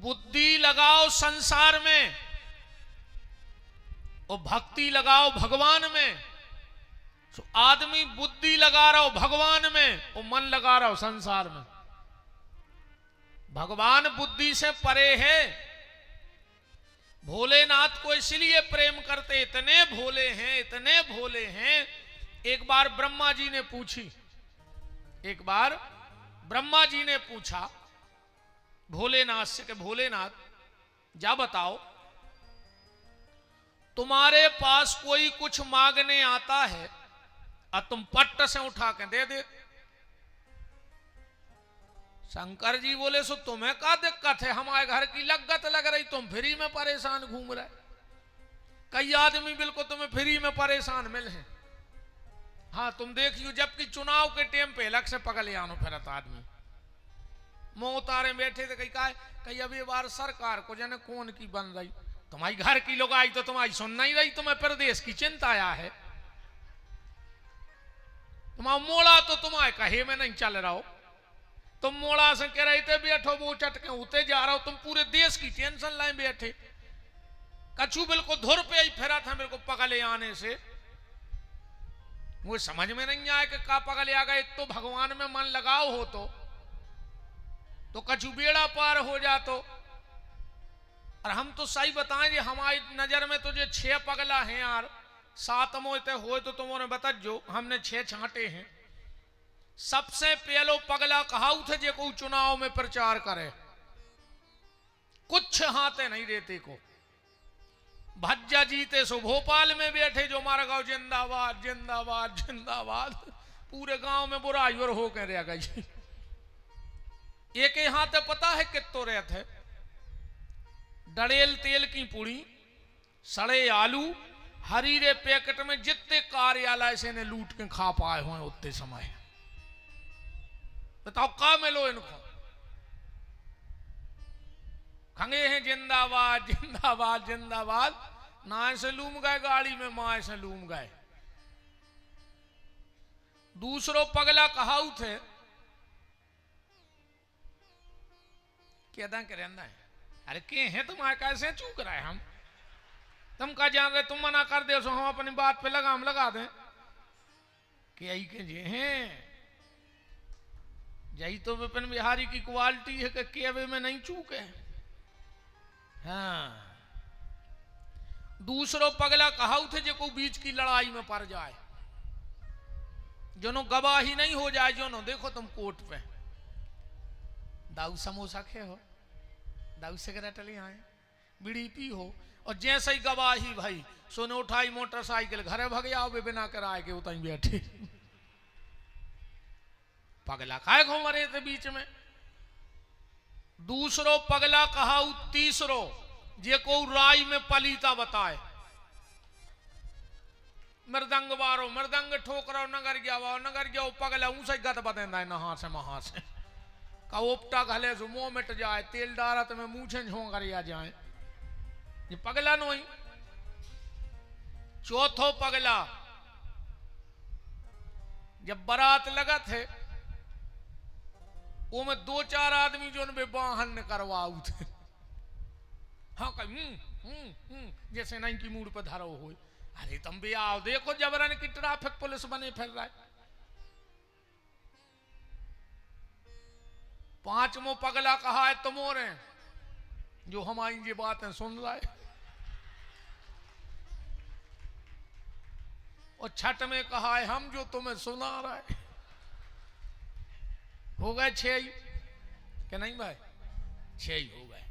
बुद्धि लगाओ संसार में और भक्ति लगाओ भगवान में। तो आदमी बुद्धि लगा रहा हो भगवान में और मन लगा रहा हो संसार में। भगवान बुद्धि से परे है। भोलेनाथ को इसलिए प्रेम करते, इतने भोले हैं, इतने भोले हैं। एक बार ब्रह्मा जी ने पूछा भोलेनाथ से कि भोलेनाथ जा बताओ, तुम्हारे पास कोई कुछ मांगने आता है और तुम पट्ट से उठा के दे दे। शंकर जी बोले सो तुम्हें क्या दिक्कत है, हमारे घर की लगत लग रही, तुम फ्री में परेशान घूम रहे। कई आदमी बिल्कुल तुम्हें फ्री में परेशान मिले हैं। हाँ तुम देखियो, जबकि चुनाव के टाइम पे अलग से पगले आनो फिरत आदमी मुंह उतारे बैठे थे। कहीं अभी बार सरकार को जाने कौन की बन रही, तुम्हारी घर की लोग आई तो तुम्हारी सुन नहीं रही, तुम्हें प्रदेश की चिंता आया है। तुम्हारा मोड़ा तो तुम्हारे कहे में नहीं चल रहा हो, तुम मोड़ा से कह रहे थे बैठो वो चटके उते जा रहा हो, तुम पूरे देश की टेंशन लाए बैठे। कछु बिल्कुल धुर पे ही फिरा था मेरे को पगले आने से। मुझे समझ में नहीं आया कि का पगले आ गए। एक तो भगवान में मन लगाओ हो तो कछु बेड़ा पार हो जातो। और हम तो सही बताएं, हमारी नजर में तो जो 6 पगला हैं यार, 7 मोते हो तो तुमने बता जो हमने 6 छांटे हैं। सबसे पहलो पगला कहाऊ थे जे को चुनाव में प्रचार करे, कुछ हाथे नहीं देते को। भज्जा जीते सो भोपाल में बैठे जो हमारा गांव जिंदाबाद जिंदाबाद जिंदाबाद, पूरे गांव में बुराई और हो के रह गई। एक हाथे पता है कितो रहते, डड़ेल तेल की पूड़ी, सड़े आलू, हरीरे पैकेट में जितने कार्यालय से ने लूट के खा पाए हुए उतने समय। बताओ का मिलो इनको। खंगे हैं जिंदाबाद जिंदाबाद जिंदाबाद, ना से लूम गए गाड़ी में, माँ से लूम गए। दूसरो पगला कहाऊ थे क्या रहना है, अरे के हैं तुम्हारे कैसे चूक रहा है, हम तुम क्या जान रहे, तुम मना कर दे सो हम अपनी बात पे लगाम लगा दें। क्या ही के जे हैं, यही तो विपिन बिहारी की क्वालिटी है कि केवे में नहीं चूके। हाँ दूसरो पगला कहाऊ थे जो को बीच की लड़ाई में पड़ जाए, जो गवाही नहीं हो जाए, जो देखो तुम कोर्ट पे दाऊ समोसा खे हो, दाऊ सिगरेट ले आए, बीड़ी पी हो, और जैसे ही गवाही भाई सोने उठाई मोटरसाइकिल घरे भग जाओ बिना कराए के उतई बैठे। पगला काय घूम रहे थे बीच में। दूसरो पगला कहाऊ तीसरो जे को राय में पलीता बताए, मृदंग बारो मृदंग ठोकरो नगर जाओ पगला ऊंसे गत बतेंदा है नहा से महा से का ओपटा घले सो मुंह मिट जाए, तेल डारत में मूछे झोंकरिया जाए, ये पगला नो ही। चौथो पगला जब बारात लगा थे वो में 2-4 आदमी जो उनमें वाहन करवाऊ थे। हाँ जैसे नहीं की मूड पर धरो हो, अरे तुम भी आओ देखो जबरन की ट्रैफिक पुलिस बने फिर रहा है। 5वां पगला कहा है तुमोरे जो हमारी ये बातें सुन रहा है। और छठ में कहा है हम जो तुम्हें सुना रहा है। हो गए 6 कि नहीं भाई, 6 हो गए।